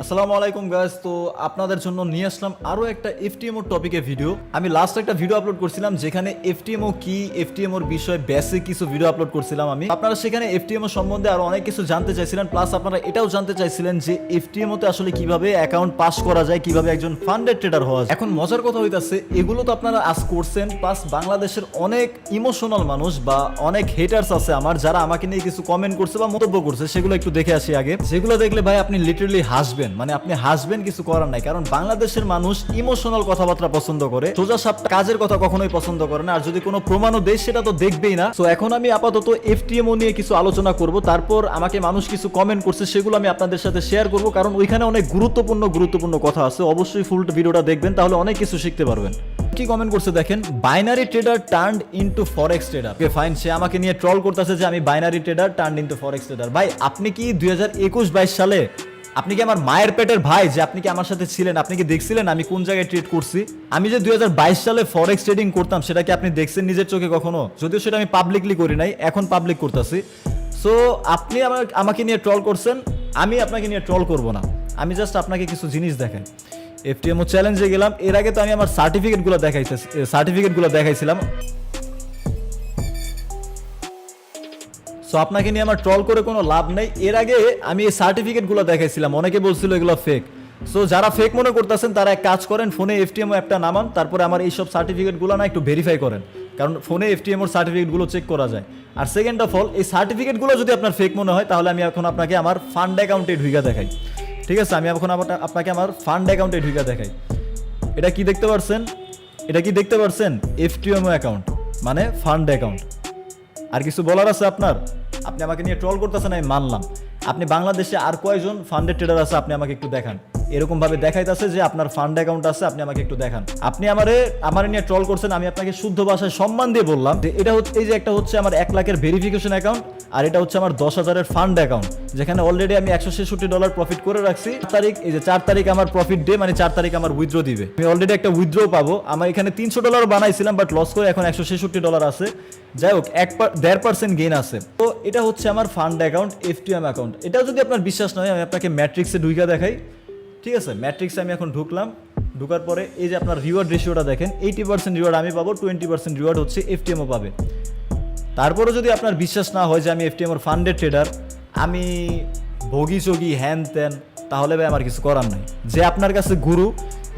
আসসালামু আলাইকুম গাইস। তো আপনাদের জন্য নিয়ে আসলাম আরো একটা এফটিএমও টপিকে ভিডিও। আমি লাস্ট একটা ভিডিও আপলোড করছিলাম যেখানে এফটিএমও কি, এফটিএমওর বিষয়ে বেসিক কিছু ভিডিও আপলোড করছিলাম আমি। আপনারা সেখানে এফটিএমও সম্বন্ধে আরো অনেক কিছু জানতে চাইছিলেন, প্লাস আপনারা এটাও জানতে চাইছিলেন যে এফটিএমওতে আসলে কিভাবে অ্যাকাউন্ট পাস করা যায়, কিভাবে একজন ফান্ডেড ট্রেডার হওয়া যায়। এখন মজার কথা হইতাছে এগুলো তো আপনারা আজ করছেন, প্লাস বাংলাদেশের অনেক ইমোশনাল মানুষ বা অনেক হেটার্স আছে আমার, যারা আমাকে নিয়ে কিছু কমেন্ট করছে বা মন্তব্য করছে, সেগুলো একটু দেখে আসি আগে। যেগুলো দেখলে ভাই আপনি লিটারালি হাসবেন, মানে আপনি হাসবেন, কিছু করার নাই। কারণ বাংলাদেশের মানুষ ইমোশনাল কথাবার্তা পছন্দ করে, সোজা সাপটা কাজের কথা কখনোই পছন্দ করে না। আর যদি কোনো প্রমাণও দেয় সেটা তো দেখবেই না। তো এখন আমি আপাতত এফটিএমও নিয়ে কিছু আলোচনা করব, তারপর আমাকে মানুষ কিছু কমেন্ট করছে সেগুলো আমি আপনাদের সাথে শেয়ার করব, কারণ ওইখানে অনেক গুরুত্বপূর্ণ কথা আছে। অবশ্যই ফুল ভিডিওটা দেখবেন, তাহলে অনেক কিছু শিখতে পারবেন। কি কমেন্ট করছে দেখেন, binary trader turned into forex trader. Okay fine, সে আমাকে নিয়ে ট্রল করতেছে যে আমি binary trader turned into forex trader. ভাই আপনি কি 2021-22 সালে আপনি কি আমার মায়ের পেটের ভাই যে আপনি কি আমার সাথে ছিলেন? আপনি কি দেখছিলেন আমি কোন জায়গায় ট্রেড করছি? আমি যে 2022 সালে ফরেক্স ট্রেডিং করতাম সেটা কি আপনি দেখছেন নিজের চোখে কখনো? যদিও সেটা আমি পাবলিকলি করি নাই, এখন পাবলিক করতেছি। সো আপনি আমাকে নিয়ে ট্রল করছেন, আমি আপনাকে নিয়ে ট্রল করব না। আমি জাস্ট আপনাকে কিছু জিনিস দেখাই। এফটিএমও চ্যালেঞ্জে গেলাম, এর আগে তো আমি আমার সার্টিফিকেটগুলো দেখাইছিলাম। সো আপনাকে নিয়ে আমার ট্রল করে কোনো লাভ নেই। এর আগে আমি এই সার্টিফিকেটগুলো দেখাইছিলাম, অনেকে বলছিল এগুলো ফেক। সো যারা ফেক মনে করতেছেন তারা এক কাজ করেন, ফোনে এফটিএমও অ্যাপটা নামান, তারপরে আমার এইসব সার্টিফিকেটগুলো না একটু ভেরিফাই করেন, কারণ ফোনে এফটিএমওর সার্টিফিকেটগুলো চেক করা যায়। আর সেকেন্ড অফ অল, এই সার্টিফিকেটগুলো যদি আপনার ফেক মনে হয় তাহলে আমি এখন আপনাকে আমার ফান্ড অ্যাকাউন্টে ঢুইকা দেখাই। ঠিক আছে, আমি এখন আপনাকে আমার ফান্ড অ্যাকাউন্টে ঢুইকা দেখাই। এটা কি দেখতে পারছেন? এফটিএমও অ্যাকাউন্ট মানে ফান্ড অ্যাকাউন্ট। আর কিছু বলার আছে আপনার? আপনি আমাকে নিয়ে ট্রল করতেছেন, আমি মানলাম। আপনি বাংলাদেশে আর কয়জন ফান্ডেড ট্রেডার আছে আপনি আমাকে একটু দেখান। এরকম ভাবে দেখাইতেছে যে আপনার ফান্ড অ্যাকাউন্ট আছে, আপনি আমাকে একটু দেখান। আপনি আমার নিয়ে ট্রল করছেন, আমি আপনাকে শুদ্ধ ভাষায় সম্মান দিয়ে বললাম যে এটা হচ্ছে, এই যে একটা হচ্ছে আমার 1 লাখের ভেরিফিকেশন অ্যাকাউন্ট, আর এটা হচ্ছে আমার 10,000-এর ফান্ড অ্যাকাউন্ট, যেখানে অলরেডি আমি $166 প্রফিট করে রাখছি। 4 তারিখ আমার প্রফিট ডে, মানে 4 তারিখ আমার উইথড্র দিবে। আমি অলরেডি একটা উইথড্র পাবো। আমার এখানে $300 বানাইছিলাম, বাট লস করে এখন $166 আছে। যাই হোক, 1.5% গেইন আছে। তো এটা হচ্ছে আমার ফান্ড অ্যাকাউন্ট, এফটিএম অ্যাকাউন্ট। এটাও যদি আপনার বিশ্বাস নয়, আমি আপনাকে ম্যাট্রিক্সে ঢুইকা দেখাই। ঠিক আছে, ম্যাট্রিক্সে আমি এখন ঢুকলাম। ঢুকার পরে এই যে আপনার রিওয়ার্ড রেশিওটা দেখেন, 80% রিওয়ার্ড আমি পাবো, 20% রিওয়ার্ড হচ্ছে এফটিএমও পাবে। তারপরে যদি আপনার বিশ্বাস না হয় যে আমি এফটিএমওর ফান্ডেড ট্রেডার, আমি ভোগী হ্যান ত্যান, তাহলে ভাই আমার কিছু করার নাই। যে আপনার কাছে গুরু,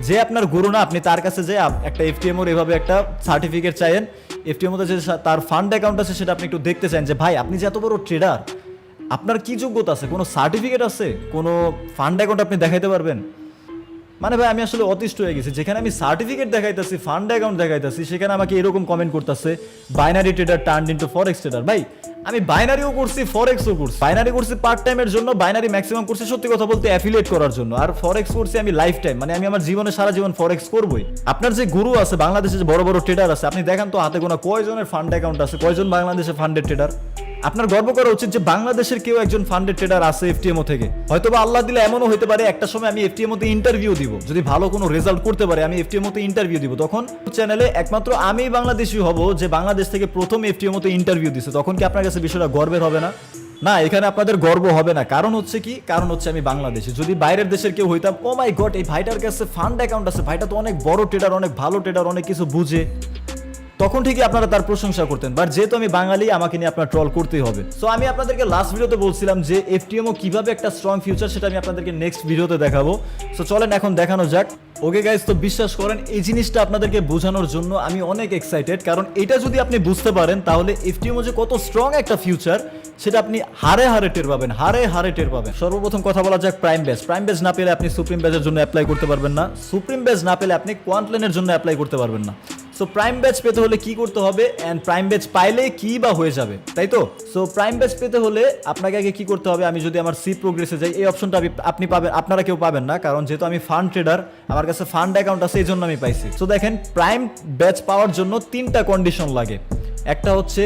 যে আপনার গুরু না, আপনি তার কাছে যে একটা এফটিএমওর এভাবে একটা সার্টিফিকেট চাইেন, এফটিএমওতে যে তার ফান্ড অ্যাকাউন্ট আছে সেটা আপনি একটু দেখতে চান যে ভাই আপনি যে এত বড় ট্রেডার, আপনার কি যোগ্যতা আছে? কোনো সার্টিফিকেট আছে? কোনো ফান্ড অ্যাকাউন্ট আপনি দেখাইতে পারবেন? মানে ভাই আমি আসলে অতিষ্ঠ হয়ে গেছি, যেখানে আমি সার্টিফিকেট দেখাইতেছি, ফান্ড অ্যাকাউন্ট দেখাইতেছি, সেখানে আমাকে এরকম কমেন্ট করতেছে binary trader turned into forex trader. ভাই আমি বাইনারিও করছি, ফরেক্সও করছি। বাইনারি করছি পার্ট টাইমের জন্য, বাইনারি ম্যাক্সিমাম করছি সত্যি কথা বলতে অ্যাফিলিয়েট করার জন্য, আর ফরেক্স করছি আমি লাইফ টাইম, মানে আমি আমার জীবনে সারা জীবন ফরেক্স করবই। আপনার যে গুরু আছে বাংলাদেশে, যে বড় বড় ট্রেডার আছে, আপনি দেখান তো হাতে গোনা কয়জনের ফান্ড অ্যাকাউন্ট আছে, কয়জন বাংলাদেশে ফান্ডেড ট্রেডার। আপনার গর্ব করা উচিত যে বাংলাদেশের কেউ একজন ফান্ডেড ট্রেডার আছে এফটিএমও থেকে। হয়তোবা আল্লাহ দিলে এমনও হতে পারে একটা সময় আমি এফটিএমওতে ইন্টারভিউ দিব, যদি ভালো কোনো রেজাল্ট করতে পারে আমি এফটিএমওতে ইন্টারভিউ দিব, তখন চ্যানেলে একমাত্র আমি বাংলাদেশি হব যে বাংলাদেশ থেকে প্রথম এফটিএমওতে ইন্টারভিউ দিছে। তখন কি আপনার কাছে বিষয়টা গর্বের হবে না? না, এখানে আপনাদের গর্ব হবে না। কারণ হচ্ছে কি? কারণ হচ্ছে আমি বাংলাদেশি। যদি বাইরের দেশের কেউ হইতাম, ও মাই গড এই ভাইটার কাছে ফান্ড অ্যাকাউন্ট আছে, ভাইটা তো অনেক বড় ট্রেডার, অনেক ভালো ট্রেডার, অনেক কিছু বুঝে, তখন ঠিকই আপনারা তার প্রশংসা করতেন। বাট যেহেতু আমি বাঙালি, আমাকে নিয়ে আপনার ট্রল করতেই হবে। সো আমি আপনাদেরকে লাস্ট ভিডিওতে বলছিলাম যে এফটিএমও কিভাবে একটা স্ট্রং ফিউচার, সেটা আমি আপনাদেরকে নেক্সট ভিডিওতে দেখাবো। সো চলেন এখন দেখানো যাক। ওকে গাইস, তো বিশ্বাস করেন এই জিনিসটা আপনাদেরকে বোঝানোর জন্য আমি অনেক এক্সাইটেড, কারণ এটা যদি আপনি বুঝতে পারেন তাহলে এফটিএমও যে কত স্ট্রং একটা ফিউচার সেটা আপনি হারে টের পাবেন। সর্বপ্রথম কথা বলা যাক প্রাইম ব্যাচ না পেলে আপনি সুপ্রিম ব্যাচের জন্য অ্যাপ্লাই করতে পারবেন না। সুপ্রিম ব্যাচ না পেলে আপনি কোয়ান্টলেনের জন্য অ্যাপ্লাই করতে পারবেন না। সো প্রাইম ব্যাচ পেতে হলে কি করতে হবে, অ্যান্ড প্রাইম ব্যাচ পাইলে কি বা হয়ে যাবে, তাই তো? সো প্রাইম ব্যাচ পেতে হলে আপনাকে আগে কি করতে হবে, আমি যদি আমার সি প্রোগ্রেসে যাই, এই অপশনটা আপনি পাবেন, আপনারা কেউ পাবেন না, কারণ যেহেতু আমি ফান্ড ট্রেডার, আমার কাছে ফান্ড অ্যাকাউন্ট আছে, এই জন্য আমি পাইছি। সো দেখেন, প্রাইম ব্যাচ পাওয়ার জন্য 3টা কন্ডিশন লাগে। একটা হচ্ছে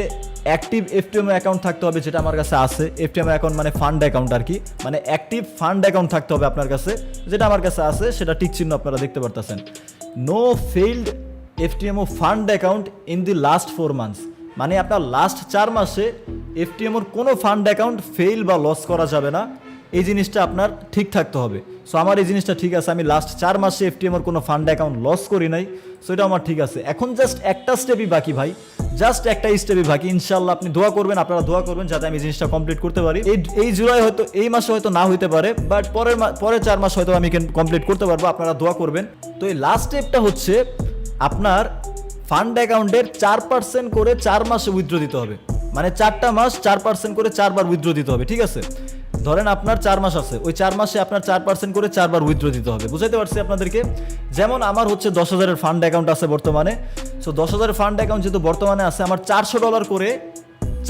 অ্যাক্টিভ এফটিএমও অ্যাকাউন্ট থাকতে হবে, যেটা আমার কাছে আছে। এফটিএমও অ্যাকাউন্ট মানে ফান্ড অ্যাকাউন্ট আর কি, মানে অ্যাক্টিভ ফান্ড অ্যাকাউন্ট থাকতে হবে আপনার কাছে, যেটা আমার কাছে আছে, সেটা টিক চিহ্ন আপনারা দেখতে পারতেছেন। No failed FTMO fund account in the last 4 months, মানে আপনার লাস্ট 4 মাসে এফটিএমওর কোনো ফান্ড অ্যাকাউন্ট ফেইল বা লস করা যাবে না, এই জিনিসটা আপনার ঠিক থাকতে হবে। সো আমার এই জিনিসটা ঠিক আছে, আমি লাস্ট 4 মাসে এফটিএম এর কোনো ফান্ড অ্যাকাউন্ট লস করি নাই, সো এটা আমার ঠিক আছে। এখন জাস্ট একটা স্টেপই বাকি ভাই, জাস্ট একটা স্টেপই বাকি। ইনশাল্লাহ আপনি দোয়া করবেন, আপনারা দোয়া করবেন যাতে আমি জিনিসটা কমপ্লিট করতে পারি। এই জুলাই হয়তো, এই মাসে হয়তো না হইতে পারে, বাট পরের 4 মাস হয়তো আমি কমপ্লিট করতে পারবো, আপনারা দোয়া করবেন। তো এই লাস্ট স্টেপটা হচ্ছে আপনার ফান্ড অ্যাকাউন্টের 4% করে 4 মাসে উইথড্র দিতে হবে, মানে 4টা মাস 4% করে 4 বার উইথড্র দিতে হবে, ঠিক আছে? ধরেন আপনার 4 মাস আছে, ওই 4 মাসে আপনার 4% করে 4 বার উইথড্র দিতে হবে। বুঝাইতে পারছি আপনাদেরকে? যেমন আমার হচ্ছে 10,000-এর ফান্ড অ্যাকাউন্ট আছে বর্তমানে, সো 10,000-এর ফান্ড অ্যাকাউন্ট যেহেতু বর্তমানে আছে, আমার $400 করে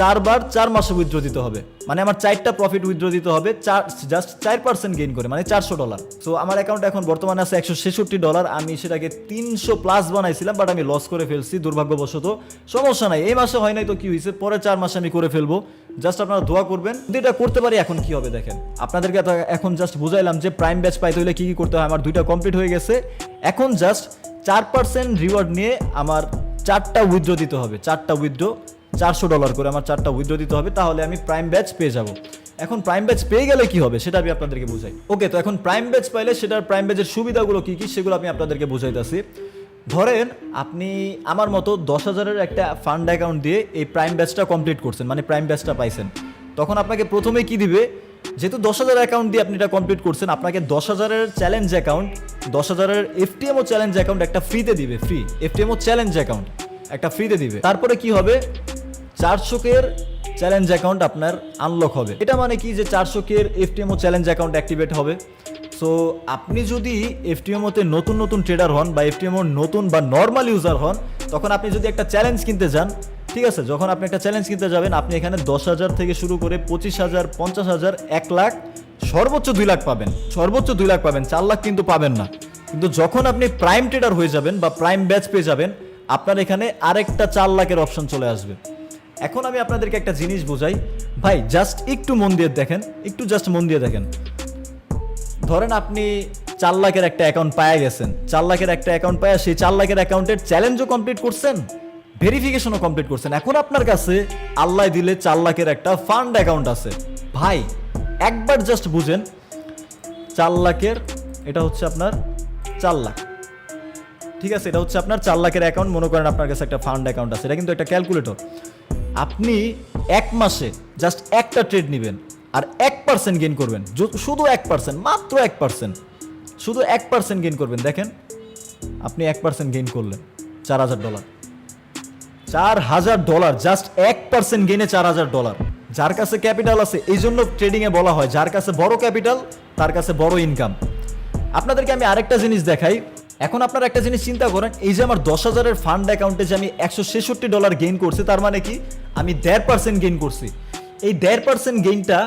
4 বার 4 মাসে উইথড্র দিতে হবে, মানে আমার 4টা প্রফিট উইথড্র দিতে হবে, জাস্ট 4% গেইন করে, মানে $400। সো আমার অ্যাকাউন্ট এখন বর্তমানে আছে $166, আমি সেটাকে 300+ বানাইছিলাম, বাট আমি লস করে ফেলছি দুর্ভাগ্যবশত। সমস্যা নাই, এই মাসে হয় নাই তো কি হয়েছে, পরে 4 মাসে আমি করে ফেলবো। জাস্ট আপনারা দোয়া করবেন। যদি এটা করতে পারি এখন কি হবে দেখেন, আপনাদেরকে এখন জাস্ট বুঝাইলাম যে প্রাইম ব্যাচ পাইতে হলে কি কি করতে হয়। আমার 2টা কমপ্লিট হয়ে গেছে, এখন জাস্ট 4% রিওয়ার্ড নিয়ে আমার 4টা উইথড্র দিতে হবে, 4টা উইথড্র $400 করে আমার 4টা উইথড্র দিতে হবে, তাহলে আমি প্রাইম ব্যাচ পেয়ে যাব। এখন প্রাইম ব্যাচ পেয়ে গেলে কি হবে সেটা আমি আপনাদেরকে বুঝাই। ওকে, তো এখন প্রাইম ব্যাচ পাইলে সেটার প্রাইম ব্যাচের সুবিধাগুলো কি কি সেগুলো আমি আপনাদেরকে বুঝাইতেছি। ধরেন আপনি আমার মতো 10,000-এর একটা ফান্ড অ্যাকাউন্ট দিয়ে এই প্রাইম ব্যাচটা কমপ্লিট করছেন, মানে প্রাইম ব্যাচটা পাইছেন। তখন আপনাকে প্রথমে কি দিবে, যেহেতু 10,000 অ্যাকাউন্ট দিয়ে আপনি এটা কমপ্লিট করছেন, আপনাকে 10,000-এর চ্যালেঞ্জ অ্যাকাউন্ট, 10,000-এর এফটিএমও চ্যালেঞ্জ অ্যাকাউন্ট একটা ফ্রিতে দিবে, ফ্রি এফটিএমও চ্যালেঞ্জ অ্যাকাউন্ট একটা ফ্রিতে দিবে। তারপরে কি হবে, 400-এর চ্যালেঞ্জ অ্যাকাউন্ট আপনার আনলক হবে। এটা মানে কি যে 400-এর এফটিএমও চ্যালেঞ্জ অ্যাকাউন্ট অ্যাক্টিভেট হবে। সো আপনি যদি এফটিএমওতে নতুন নতুন ট্রেডার হন বা এফটিএমওর নতুন বা নর্মাল ইউজার হন, তখন আপনি যদি একটা চ্যালেঞ্জ কিনতে যান, ঠিক আছে, যখন আপনি একটা চ্যালেঞ্জ কিনতে যাবেন, আপনি এখানে 10,000 থেকে শুরু করে 25,000, 50,000, 1 লাখ, সর্বোচ্চ 2 লাখ পাবেন, সর্বোচ্চ 2 লাখ পাবেন, 4 লাখ কিন্তু পাবেন না। কিন্তু যখন আপনি প্রাইম ট্রেডার হয়ে যাবেন বা প্রাইম ব্যাচ পেয়ে যাবেন, আপনার এখানে আরেকটা 4 লাখের অপশন চলে আসবে। এখন আমি আপনাদেরকে একটা জিনিস বোঝাই ভাই, জাস্ট একটু মন দিয়ে দেখেন, একটু জাস্ট মন দিয়ে দেখেন। ধরেন আপনি 4 লাখের একটা অ্যাকাউন্ট পাওয়া গেছেন, 4 লাখের একটা অ্যাকাউন্ট পাওয়া, সেই 4 লাখের অ্যাকাউন্টের চ্যালেঞ্জও কমপ্লিট করছেন, ভেরিফিকেশনও কমপ্লিট করছেন। এখন আপনার কাছে আল্লাহ দিলে 4 লাখের একটা ফান্ড অ্যাকাউন্ট আছে। ভাই একবার জাস্ট বুঝেন, 4 লাখের, এটা হচ্ছে আপনার 4 লাখ, ঠিক আছে, এটা হচ্ছে আপনার 4 লাখের অ্যাকাউন্ট। মনে করেন আপনার কাছে একটা ফান্ড অ্যাকাউন্ট আছে, এটা কিন্তু একটা ক্যালকুলেটর। আপনি 1 মাসে জাস্ট একটা ট্রেড নেবেন আর 1% গেইন করবেন, শুধু 1%, মাত্র 1%, শুধু 1% গেইন করবেন। দেখেন আপনি 1% গেইন করলেন, $4,000, $4,000, জাস্ট 1% গেইনে $4,000। যার কাছে ক্যাপিটাল আছে, এই জন্য ট্রেডিংয়ে বলা হয় যার কাছে বড় ক্যাপিটাল তার কাছে বড় ইনকাম। আপনাদেরকে আমি আরেকটা জিনিস দেখাই। এখন আপনারা একটা জিনিস চিন্তা করেন, এই যে আমার 10,000-এর ফান্ড অ্যাকাউন্টে যে আমি $166 গেইন করছি, তার মানে কি আমি 1.5% গেইন করছি। এই 1.5% গেইনটা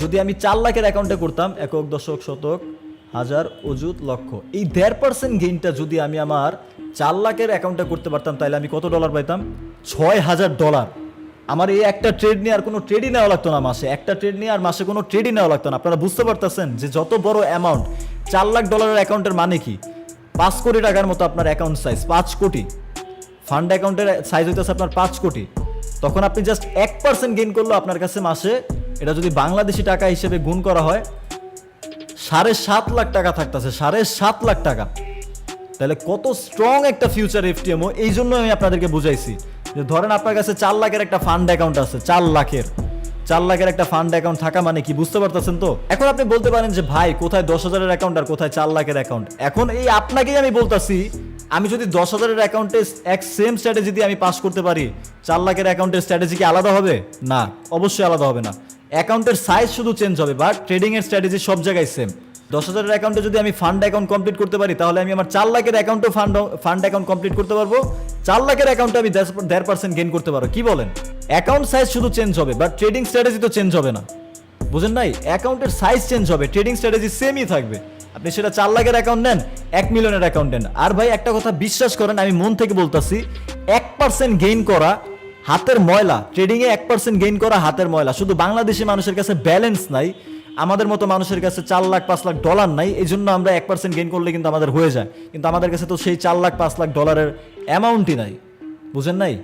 যদি আমি 4 লাখের অ্যাকাউন্টে করতাম, একক, দশক, শতক, হাজার, অযুত, লক্ষ, এই 1.5% গেইনটা যদি আমি আমার 4 লাখের অ্যাকাউন্টে করতে পারতাম, তাহলে আমি কত ডলার পাইতাম? $6,000। আমার এই একটা ট্রেড নিয়ে আর কোনো ট্রেডই নেওয়া লাগতো না মাসে, একটা ট্রেড নিয়ে আর মাসে কোনো ট্রেডই নেওয়া লাগতো না। আপনারা বুঝতে পারতেছেন যে যত বড় অ্যামাউন্ট, $4 লাখ অ্যাকাউন্টের মানে কি? 5 কোটি টাকার মতো আপনার অ্যাকাউন্ট সাইজ, 5 কোটি ফান্ড অ্যাকাউন্টের সাইজ হইতেছে আপনার 5 কোটি। তখন আপনি জাস্ট 1% গেইন করলো, আপনার কাছে মাসে, এটা যদি বাংলাদেশি টাকা হিসেবে গুণ করা হয়, 7.5 লাখ টাকা থাকতেছে, 7.5 লাখ টাকা। তাহলে কত স্ট্রং একটা ফিউচার এফটিএমও। এই জন্য আমি আপনাদেরকে বুঝাইছি যে ধরেন আপনার কাছে 4 লাখের একটা ফান্ড অ্যাকাউন্ট আছে, 4 লাখের একটা ফান্ড অ্যাকাউন্ট থাকা মানে কি, বুঝতে পারতেছেন তো? এখন আপনি বলতে পারেন যে ভাই কোথায় 10,000-এর অ্যাকাউন্ট আর কোথায় 4 লাখের অ্যাকাউন্ট। এখন এই আপনাকেই আমি বলতাছি, আমি যদি 10,000-এর অ্যাকাউন্টে এক সেম স্ট্র্যাটেজি দিয়ে আমি পাস করতে পারি, 4 লাখের অ্যাকাউন্টের স্ট্র্যাটেজি কি আলাদা হবে? না, অবশ্যই আলাদা হবে না। অ্যাকাউন্টের সাইজ শুধু চেঞ্জ হবে, বাট ট্রেডিংয়ের স্ট্র্যাটেজি সব জায়গায় সেম। 10,000-এর অ্যাকাউন্টে যদি আমি ফান্ড অ্যাকাউন্ট কমপ্লিট করতে পারি, তাহলে আমি আমার 4 লাখের অ্যাকাউন্টও ফান্ড অ্যাকাউন্ট কমপ্লিট করতে পারবো। 4 লাখের অ্যাকাউন্টে আমি 1.5% গেইন করতে পারবো। কি বলেন? অ্যাকাউন্ট সাইজ শুধু চেঞ্জ হবে, বাট ট্রেডিং স্ট্র্যাটেজি তো চেঞ্জ হবে না, বুঝেন নাই? অ্যাকাউন্টের সাইজ চেঞ্জ হবে, ট্রেডিং স্ট্র্যাটেজি সেমই থাকবে। আপনি সেটা 4 লাখের অ্যাকাউন্ট নেন, 1 মিলিয়নের অ্যাকাউন্ট নেন। আর ভাই একটা কথা বিশ্বাস করেন, আমি মন থেকে বলতাছি, 1% গেইন করা হাতের ময়লা, ট্রেডিংয়ে 1% গেইন করা হাতের ময়লা। শুধু বাংলাদেশি মানুষের কাছে ব্যালেন্স নাই, আমাদের মতো মানুষের কাছে 4 লাখ 5 লাখ ডলার নাই, এই জন্য আমরা 1% গেইন করলে কিন্তু আমাদের হয়ে যায়, কিন্তু আমাদের কাছে তো সেই 4 লাখ 5 লাখ ডলারের অ্যামাউন্টই নাই, বুঝেন নাই?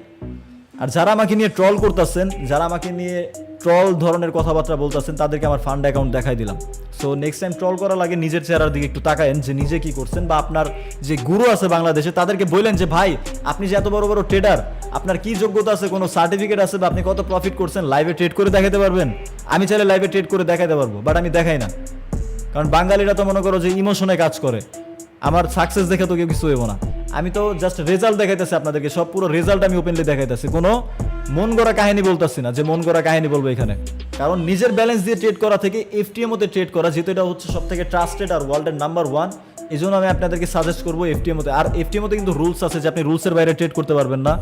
আর যারা আমাকে নিয়ে ট্রল করতেছেন, যারা আমাকে নিয়ে ট্রল ধরনের কথাবার্তা বলতেছেন, তাদেরকে আমার ফান্ড অ্যাকাউন্ট দেখাই দিলাম। সো নেক্সট টাইম ট্রল করার আগে নিজের চেহারার দিকে একটু তাকায়েন যে নিজে কি করছেন, বা আপনার যে গুরু আছে বাংলাদেশে তাদেরকে বললেন যে ভাই আপনি যে এত বড় বড় ট্রেডার, আপনার কি যোগ্যতা আছে, কোনো সার্টিফিকেট আছে, বা আপনি কত প্রফিট করছেন, লাইভে ট্রেড করে দেখাতে পারবেন? আমি চাইলে লাইভে ট্রেড করে দেখাতে পারবো, বাট আমি দেখাই না, কারণ বাঙালিরা তো মনে করো যে ইমোশনে কাজ করে। আমার সাকসেস দেখে তো কেউ কিছু হইব না, আমি তো জাস্ট রেজাল্ট দেখাইতেছি আপনাদেরকে, সব পুরো রেজাল্ট আমি ওপেনলি দেখাইতেছি, কোনো মন গড়া কাহিনী বলতেছি না যে মন গড়া কাহিনী বলবো এখানে। কারণ নিজের ব্যালেন্স দিয়ে ট্রেড করা থেকে এফটিএমওতে ট্রেড করা, যেহেতু এটা হচ্ছে সব থেকে ট্রাস্টেড আর ওয়ার্ল্ডের নাম্বার 1, এই জন্য আমি আপনাদেরকে সাজেস্ট করবো এফটিএমওতে। আর এফটিএমওতে কিন্তু রুলস আছে যে আপনি রুলসের বাইরে ট্রেড করতে পারবেন না।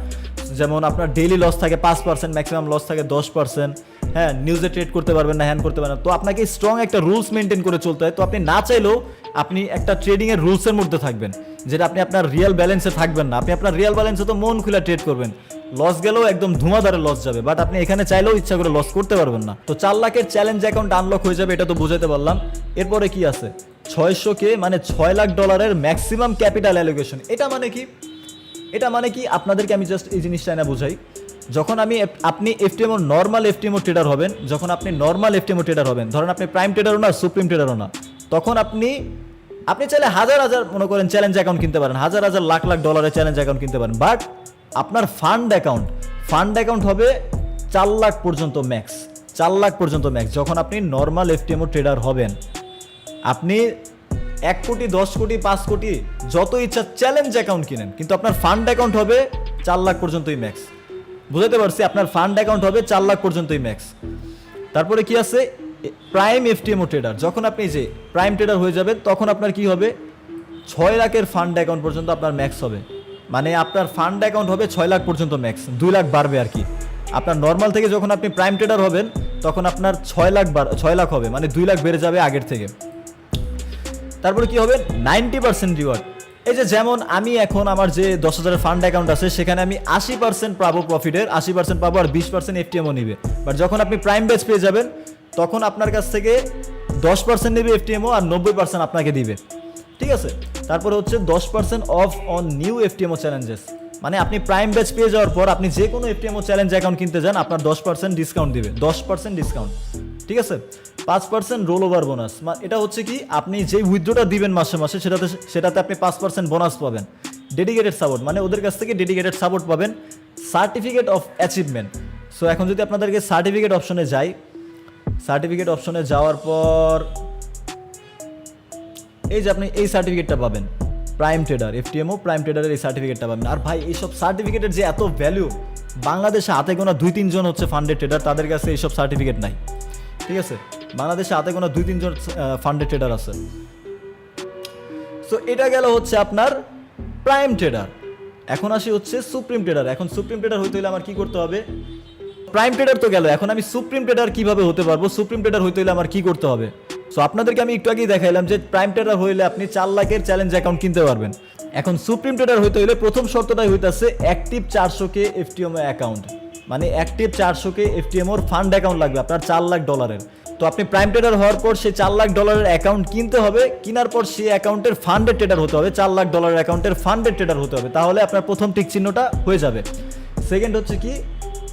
যেমন আপনার ডেইলি লস থাকে 5%, ম্যাক্সিমাম লস থাকে 10%। হ্যাঁ, নিউজে ট্রেড করতে পারবেন না, হ্যান্ড করতে পারবেন না। তো আপনাকে স্ট্রং একটা রুলস মেনটেন করে চলতে হয়। তো আপনি না চাইলেও আপনি একটা ট্রেডিংয়ের রুলসের মধ্যে থাকবেন, যেটা আপনি আপনার রিয়েল ব্যালেন্সে থাকবেন না। আপনি আপনার রিয়েল ব্যালেন্সে তো মন খুলে ট্রেড করবেন, লস গেলেও একদম ধুমাধারে লস যাবে, বাট আপনি এখানে চাইলেও ইচ্ছা করে লস করতে পারবেন না। তো 4 লাখের চ্যালেঞ্জ অ্যাকাউন্ট আনলক হয়ে যাবে, এটা তো বুঝাইতে পারলাম। এরপরে কি আছে? 600K মানে $6 লাখ ম্যাক্সিমাম ক্যাপিটাল অ্যালোকেশন। এটা মানে কি? এটা মানে কি আপনাদেরকে আমি জাস্ট এই জিনিসটা না বুঝাই। যখন আপনি এফটিএমও নর্মাল এফটিএমও ট্রেডার হবেন, যখন আপনি নর্মাল এফটিএমও ট্রেডার হবেন, ধরেন আপনি প্রাইম ট্রেডারও না, সুপ্রিম ট্রেডারও না, তখন আপনি চাইলে হাজার হাজার মনে করেন চ্যালেঞ্জ অ্যাকাউন্ট কিনতে পারেন, হাজার হাজার লাখ লাখ ডলারের চ্যালেঞ্জ অ্যাকাউন্ট কিনতে পারেন, বাট আপনার ফান্ড অ্যাকাউন্ট হবে 4 লাখ পর্যন্ত ম্যাক্স। 4 লাখ পর্যন্ত ম্যাক্স যখন আপনি নর্মাল এফটিএমও ট্রেডার হবেন। আপনি 1 কোটি, 10 কোটি, 5 কোটি যত ইচ্ছা চ্যালেঞ্জ অ্যাকাউন্ট কিনেন, কিন্তু আপনার ফান্ড অ্যাকাউন্ট হবে 4 লাখ পর্যন্তই ম্যাক্স। বুঝতে পারছি? আপনার ফান্ড অ্যাকাউন্ট হবে 4 লাখ পর্যন্তই ম্যাক্স। তারপরে কি আছে? Prime FTMO trader. যখন আপনি যে প্রাইম ট্রেডার হয়ে যাবেন, তখন আপনার কি হবে? 6 লাখের ফান্ড অ্যাকাউন্ট পর্যন্ত আপনার ম্যাক্স হবে। মানে আপনার ফান্ড অ্যাকাউন্ট হবে 6 লাখ পর্যন্ত ম্যাক্স, 2 লাখ বাড়বে আর কি। আপনার নর্মাল থেকে যখন আপনি প্রাইম ট্রেডার হবেন, তখন আপনার 6 লাখ হবে, মানে 2 লাখ বেড়ে যাবে আগের থেকে। তারপরে কি হবে? 90% রিওয়ার্ড। এই যে যেমন আমি এখন আমার যে 10,000 ফান্ড অ্যাকাউন্ট আছে, সেখানে আমি 80% পাবো প্রফিটের, 80% পাবো, আর 20% এফটিএমও নিবে। বাট যখন আপনি প্রাইম ব্যাচ পেয়ে যাবেন, তখন আপনার কাছ থেকে 10% নেবে এফটিএমও, আর 90% আপনাকে দিবে। ঠিক আছে? তারপরে হচ্ছে 10% অফ অন নিউ এফটিএমও চ্যালেঞ্জেস। মানে আপনি প্রাইম ব্যাচ পেয়ে যাওয়ার পর আপনি যে কোনো এফটিএমও চ্যালেঞ্জ অ্যাকাউন্ট কিনতে যান, আপনার 10% ডিসকাউন্ট দিবে, 10% ডিসকাউন্ট। ঠিক আছে? 5% রোল ওভার বোনাস। এটা হচ্ছে কি, আপনি যে উইথড্রটা দিবেন মাসে মাসে, সেটাতে আপনি 5% বোনাস পাবেন। ডেডিকেটেড সাপোর্ট, মানে ওদের কাছ থেকে ডেডিকেটেড সাপোর্ট পাবেন। Certificate of achievement. সো এখন যদি আপনাদেরকে সার্টিফিকেট অপশনে যাই, সার্টিফিকেট অপশনে যাওয়ার পর এই যে আপনি এই সার্টিফিকেটটা পাবেন, প্রাইম ট্রেডার, এফটিএমও প্রাইম ট্রেডারের এই সার্টিফিকেটটা পাবেন। আর ভাই এইসব সার্টিফিকেটের যে এত ভ্যালু, বাংলাদেশে হাতে গোনা 2-3 জন হচ্ছে ফান্ডেড ট্রেডার, তাদের কাছে এইসব সার্টিফিকেট নাই। ঠিক আছে? বাংলাদেশে হাতে গোনা 2-3 জন ফান্ডেড ট্রেডার আছে। সো এটা গেল হচ্ছে আপনার প্রাইম ট্রেডার। এখন আসি হচ্ছে সুপ্রিম ট্রেডার। এখন সুপ্রিম ট্রেডার হইতে হলে আমার কি করতে হবে? প্রাইম ট্রেডার তো গেল, এখন আমি সুপ্রিম ট্রেডার কিভাবে হতে পারবো? সুপ্রিম ট্রেডার হইতে হলে আমার কি করতে হবে? সো আপনাদেরকে আমি একটু আগেই দেখাইলাম যে প্রাইম ট্রেডার হইলে আপনি 4 লাখের চ্যালেঞ্জ অ্যাকাউন্ট কিনতে পারবেন। এখন সুপ্রিম ট্রেডার হইতে হলে প্রথম শর্তটাই হইতেছে অ্যাক্টিভ 400K এফটিএমও অ্যাকাউন্ট। মানে অ্যাক্টিভ 400K এফটিএমওর ফান্ড অ্যাকাউন্ট লাগবে আপনার $4 লাখ। তো আপনি প্রাইম ট্রেডার হওয়ার পর সেই $4 লাখ অ্যাকাউন্ট কিনতে হবে, কেনার পর সেই অ্যাকাউন্টের ফান্ডেড ট্রেডার হতে হবে, $4 লাখ অ্যাকাউন্টের ফান্ডেড ট্রেডার হতে হবে, তাহলে আপনার প্রথম টিক চিহ্নটা হয়ে যাবে। সেকেন্ড হচ্ছে কি,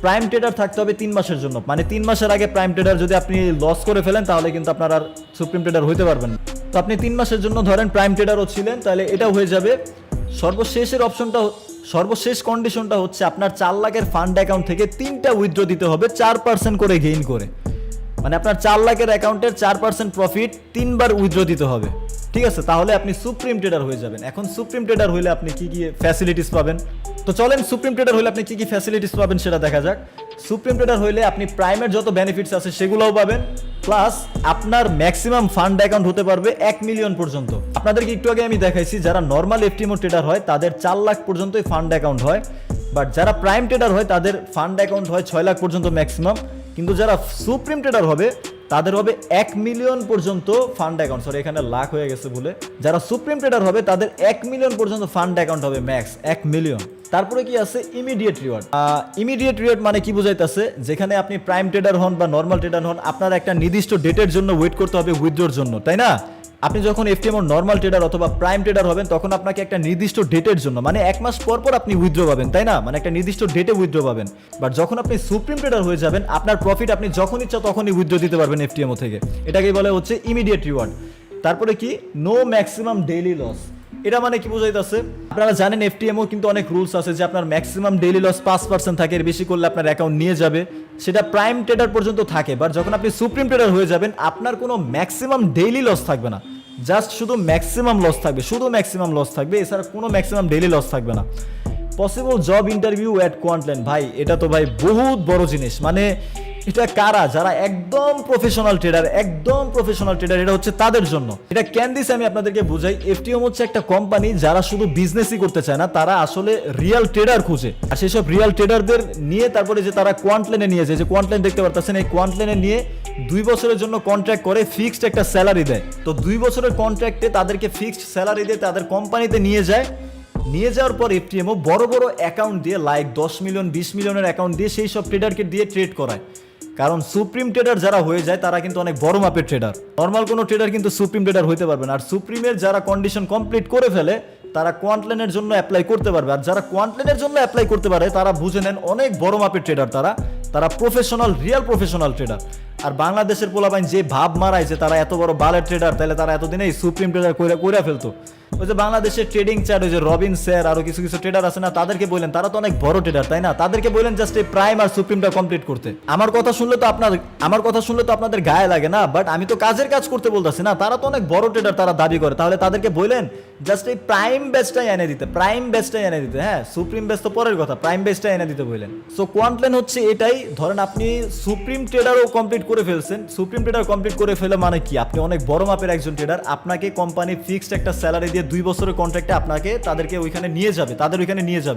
প্রাইম ট্রেডার থাকতে হবে 3 মাসের জন্য। মানে 3 মাসের আগে প্রাইম ট্রেডার যদি আপনি লস করে ফেলেন, তাহলে কিন্তু আপনার আর সুপ্রিম ট্রেডার হইতে পারবেন না। তো আপনি 3 মাসের জন্য ধরেন প্রাইম ট্রেডারও ছিলেন, তাহলে এটাও হয়ে যাবে। সর্বশেষ কন্ডিশনটা হচ্ছে আপনার 4 লাখের ফান্ড অ্যাকাউন্ট থেকে 3টা উইথড্র দিতে হবে 4% করে গেইন করে। মানে আপনার 4 লাখের অ্যাকাউন্টের 4% প্রফিট 3 বার উইথড্র দিতে হবে। ঠিক আছে? তাহলে আপনি সুপ্রিম ট্রেডার হয়ে যাবেন। এখন সুপ্রিম ট্রেডার হইলে আপনি কি কি ফ্যাসিলিটিস পাবেন? তো চলেন সুপ্রিম ট্রেডার হইলে আপনি কি কি ফ্যাসিলিটিস পাবেন সেটা দেখা যাক। সুপ্রিম ট্রেডার হইলে আপনি প্রাইমের যত বেনিফিটস আছে সেগুলোও পাবেন, প্লাস আপনার ম্যাক্সিমাম ফান্ড অ্যাকাউন্ট হতে পারবে 1 মিলিয়ন পর্যন্ত। আপনাদেরকে একটু আগে আমি দেখাইছি, যারা নর্মাল এফটিএমও ট্রেডার হয় তাদের 4 লাখ পর্যন্তই ফান্ড অ্যাকাউন্ট হয়, বাট যারা প্রাইম ট্রেডার হয় তাদের ফান্ড অ্যাকাউন্ট হয় 6 লাখ পর্যন্ত ম্যাক্সিমাম। কিন্তু যারা সুপ্রিম ট্রেডার হবে তাদের হবে 1 মিলিয়ন পর্যন্ত ফান্ড অ্যাকাউন্ট। সরি, এখানে লাখ হয়ে গেছে ভুলে। যারা সুপ্রিম ট্রেডার হবে তাদের 1 মিলিয়ন পর্যন্ত ফান্ড অ্যাকাউন্ট হবে ম্যাক্স, 1 মিলিয়ন। তারপরে কি আছে ইমিডিয়েট রিওয়ার্ড। ইমিডিয়েট রিওয়ার্ড মানে কি বোঝাইতেছে, যেখানে আপনি প্রাইম ট্রেডার হন বা নর্মাল ট্রেডার হন, আপনার একটা নির্দিষ্ট ডেটের জন্য ওয়েট করতে হবে উইথড্রোর জন্য, তাই না? আপনি যখন এফটিএম নর্মাল ট্রেডার অথবা প্রাইম ট্রেডার হবেন, তখন আপনাকে একটা নির্দিষ্ট ডেটের জন্য, মানে 1 মাস পর পর আপনি উইথড্র পাবেন, তাই না? মানে একটা নির্দিষ্ট ডেটে উইথড্র পাবেন। বাট যখন আপনি সুপ্রিম ট্রেডার হয়ে যাবেন, আপনার প্রফিট আপনি যখন ইচ্ছা তখনই উইথড্র দিতে পারবেন এফটিএম থেকে। এটাকে বলে হচ্ছে ইমিডিয়েট রিওয়ার্ড। তারপরে কি নো ম্যাক্সিমাম ডেইলি লস। এটা মানে কি বোঝাইতেছে, আপনারা জানেন এফটিএমও কিন্তু অনেক রুলস আছে যে আপনার ম্যাক্সিমাম ডেইলি লস 5% থাকে, এর বেশি করলে আপনার অ্যাকাউন্ট নিয়ে যাবে। সেটা প্রাইম ট্রেডার পর্যন্ত থাকে, বাট যখন আপনি সুপ্রিম ট্রেডার হয়ে যাবেন, আপনার কোনো ম্যাক্সিমাম ডেইলি লস থাকবে না, জাস্ট শুধু ম্যাক্সিমাম লস থাকবে, শুধু ম্যাক্সিমাম লস থাকবে, এছাড়া কোনো ম্যাক্সিমাম ডেইলি লস থাকবে না। পসিবল জব ইন্টারভিউ অ্যাট কোয়ান্টল্যান্ড, ভাই এটা তো ভাই বহুত বড় জিনিস। মানে এটা কারা, যারা একদম প্রফেশনাল ট্রেডার, একদম প্রফেশনাল ট্রেডার, এটা হচ্ছে তাদের জন্য। এটা কেন দিছে আমি আপনাদেরকে বুঝাই। এফটিএম হচ্ছে একটা কোম্পানি যারা শুধু বিজনেসই করতে চায় না, তারা আসলে রিয়েল ট্রেডার খুঁজে। আর সেসব রিয়েল ট্রেডারদের নিয়ে তারপরে যে তারা কোয়ান্টল্যান্ডে নিয়ে যায়, যে কোয়ান্টল্যান্ড দেখতে পারতেছেন, এই কোয়ান্টল্যান্ডে নিয়ে 2 বছরের জন্য কন্ট্রাক্ট করে ফিক্সড একটা স্যালারি দেয়। তো 2 বছরের কন্ট্রাক্টে তাদেরকে ফিক্সড স্যালারি দিয়ে তাদের কোম্পানিতে নিয়ে যায়। নিয়ে যাওয়ার পর এফটিএমও বড় বড় অ্যাকাউন্ট দিয়ে, লাইক 10 মিলিয়ন 20 মিলিয়নের অ্যাকাউন্ট দিয়ে সেই সব ট্রেডারকে দিয়ে ট্রেড করায়। কারণ সুপ্রিম ট্রেডার যারা হয়ে যায় তারা কিন্তু অনেক বড় মাপের ট্রেডার, নর্মাল কোনো ট্রেডার কিন্তু সুপ্রিম ট্রেডার হইতে পারবে না। আর সুপ্রিমের যারা কন্ডিশন কমপ্লিট করে ফেলে, তারা কোয়ান্টল্যান্ডের জন্য অ্যাপ্লাই করতে পারবে। আর যারা কোয়ান্টল্যান্ডের জন্য অ্যাপ্লাই করতে পারে, তারা বুঝে নেন অনেক বড় মাপের ট্রেডার, তারা প্রফেশনাল, রিয়েল প্রফেশনাল ট্রেডার। আর বাংলাদেশের পোলাপাইন যে ভাব মারায় যে তারা এত বড় বালের ট্রেডার, তাহলে তারা এতদিনেই সুপ্রিম ট্রেডার কইরা ফেলতো। ওই যে বাংলাদেশের ট্রেডিং চ্যাট, ওই যে রবিন স্যার আরো কিছু কিছু ট্রেডার আছে না, তাদেরকে বললেন, তারা তো অনেক বড় ট্রেডার, তাই না? তাদেরকে বললেন জাস্ট এই প্রাইম আর সুপ্রিমটা কমপ্লিট করতে। আমার কথা শুনলে তো আপনাদের গায়ে লাগে না, বাট আমি তো কাজের কাজ করতে বলতেছি না। তারা তো অনেক বড় ট্রেডার, তারা দাবি করে, তাহলে তাদেরকে বললেন জাস্ট এই প্রাইম ব্যাচটাই এনে দিতে, হ্যাঁ, সুপ্রিম ব্যাচ তো পরের কথা, প্রাইম ব্যাচটা এনে দিতে বললেন। সো কোয়ান্টল্যান্ড হচ্ছে এটাই। ধরেন আপনি সুপ্রিম ট্রেডারও কমপ্লিট করে ফেলছেন, সুপ্রিম ট্রেডার কমপ্লিট করে ফেলে মানে কি, আপনি অনেক বড় মাপের একজন ট্রেডার। আপনাকে কোম্পানি ফিক্সড একটা স্যালারি দিয়ে 2 বছরের কন্ট্রাক্টে আপনাকে তাদেরকে ওইখানে নিয়ে যাবে,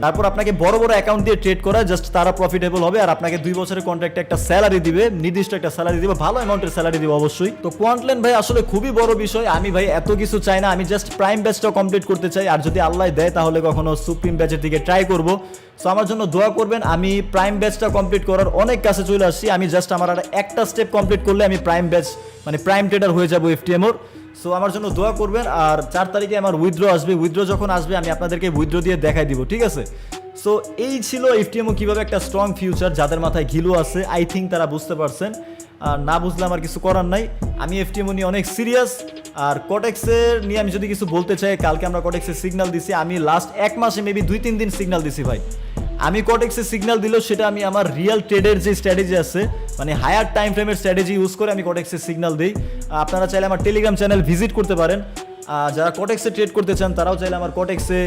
তারপর আপনাকে বড় বড় অ্যাকাউন্ট দিয়ে ট্রেড করা, জাস্ট তারা প্রফিটেবল হবে। আর আপনাকে 2 বছরের কন্ট্রাক্টে একটা স্যালারি দিবে, নির্দিষ্ট একটা স্যালারি দিবে, ভালো অ্যামাউন্টের স্যালারি দিবে অবশ্যই। তো কোয়ান্টল্যান্ড ভাই আসলে খুবই বড় বিষয়। আমি ভাই এত কিছু চাই না, আমি জাস্ট প্রাইম ব্যাচটা কমপ্লিট করতে চাই। আর যদি আল্লাহ দেয় তাহলে কখনো সুপ্রিম ব্যাচের দিকে ট্রাই করব। সো আমার জন্য দোয়া করবেন। আমি প্রাইম ব্যাচটা কমপ্লিট করার অনেক কাছে চলে আসছি। আমি জাস্ট আমার একটা স্টেপ কমপ্লিট করলে আমি প্রাইম ব্যাচ, মানে প্রাইম ট্রেডার হয়ে যাবো এফটিএমওর। সো আমার জন্য দোয়া করবেন। আর 4 তারিখে আমার উইথড্র আসবে, উইথড্র যখন আসবে আমি আপনাদেরকে উইথড্র দিয়ে দেখাই দিব, ঠিক আছে? সো এই ছিল এফটিএমও কিভাবে একটা স্ট্রং ফিউচার। যাদের মাথায় ঘিলু আছে, আই থিঙ্ক তারা বুঝতে পারছেন। আর না বুঝলে আমার কিছু করার নাই। আমি এফটিএমও নিয়ে অনেক সিরিয়াস। আর কটেক্সের নিয়ে আমি যদি কিছু বলতে চাই, কালকে আমরা কটেক্সের সিগন্যাল দিছি। আমি লাস্ট 1 মাসে মেবি 2-3 দিন সিগন্যাল দিছি ভাই। আমি কটেক্সের সিগন্যাল দিলেও সেটা আমি আমার রিয়েল ট্রেডের যে স্ট্র্যাটেজি আছে, মানে হায়ার টাইম ফ্রেমের স্ট্র্যাটেজি ইউজ করে আমি কটেক্সের সিগন্যাল দিই। আপনারা চাইলে আমার টেলিগ্রাম চ্যানেল ভিজিট করতে পারেন। যারা কটেক্সে ট্রেড করতে চান তারাও চাইলে আমার কটেক্সে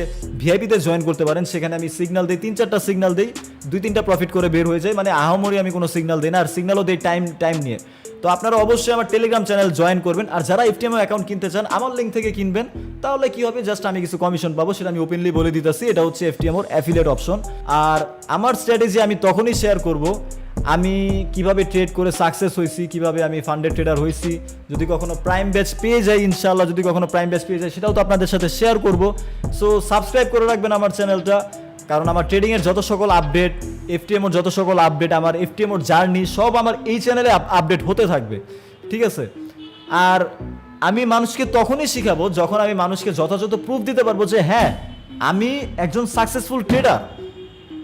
ভিআইপিতে জয়েন করতে পারেন। সেখানে আমি সিগন্যাল দিই, 3-4টা সিগন্যাল দিই, 2-3টা প্রফিট করে বের হয়ে যায়। মানে আহামরি আমি কোনো সিগন্যাল দিই না, আর সিগন্যালও দিই টাইম নিয়ে। তো আপনারা অবশ্যই আমার টেলিগ্রাম চ্যানেল জয়েন করবেন। আর যারা এফটিএমও অ্যাকাউন্ট কিনতে চান, আমার লিঙ্ক থেকে কিনবেন। তাহলে কি হবে, জাস্ট আমি কিছু কমিশন পাবো, সেটা আমি ওপেনলি বলে দিতেছি। এটা হচ্ছে এফটিএমওর অ্যাফিলিয়েট অপশন। আর আমার স্ট্র্যাটেজি আমি তখনই শেয়ার করব আমি কিভাবে ট্রেড করে সাকসেস হয়েছি, কিভাবে আমি ফান্ডেড ট্রেডার হয়েছি। যদি কখনো প্রাইম ব্যাচ পেয়ে যাই, ইনশাআল্লাহ যদি কখনো প্রাইম ব্যাচ পেয়ে যাই, সেটাও তো আপনাদের সাথে শেয়ার করব। সো সাবস্ক্রাইব করে রাখবেন আমার চ্যানেলটা, কারণ আমার ট্রেডিংয়ের যত সকল আপডেট, এফটিএমওর যত সকল আপডেট, আমার এফটিএমওর জার্নি সব আমার এই চ্যানেলে আপডেট হতে থাকবে, ঠিক আছে? আর আমি মানুষকে তখনই শিখাবো যখন আমি মানুষকে যথাযথ প্রুফ দিতে পারবো যে হ্যাঁ, আমি একজন সাকসেসফুল ট্রেডার,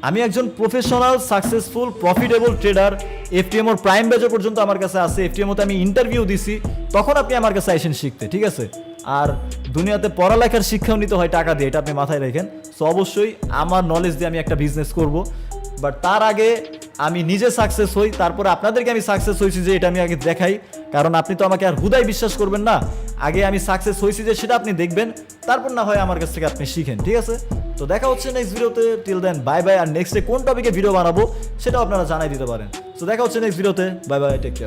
আমি একজন প্রফেশনাল সাকসেসফুল প্রফিটেবল ট্রেডার। এফটিএমওর প্রাইম ব্যাচও পর্যন্ত আমার কাছে আছে, এফটিএমওতে আমি ইন্টারভিউ দিছি, তখন আপনি আমার কাছে আইসেন শিখতে, ঠিক আছে? আর দুনিয়াতে পড়ালেখার শিক্ষাও নিতে হয় টাকা দিয়ে, এটা আপনি মাথায় রাখেন। সো অবশ্যই আমার নলেজ দিয়ে আমি একটা বিজনেস করব, বাট তার আগে আমি নিজে সাকসেস হই, তারপরে আপনাদেরকে আমি সাকসেস হয়েছি যে এটা আমি আগে দেখাই। কারণ আপনি তো আমাকে আর হুদাই বিশ্বাস করবেন না, আগে আমি সাকসেস হয়েছি যে সেটা আপনি দেখবেন, তারপর না হয় আমার কাছ থেকে আপনি শিখেন, ঠিক আছে? তো দেখা হচ্ছে নেক্সট ভিডিওতে। Till then bye bye. আর নেক্সটে কোন টপিকে ভিডিও বানাবো সেটাও আপনারা জানাই দিতে পারেন। তো দেখা হচ্ছে নেক্সট ভিডিওতে। Bye bye, take care.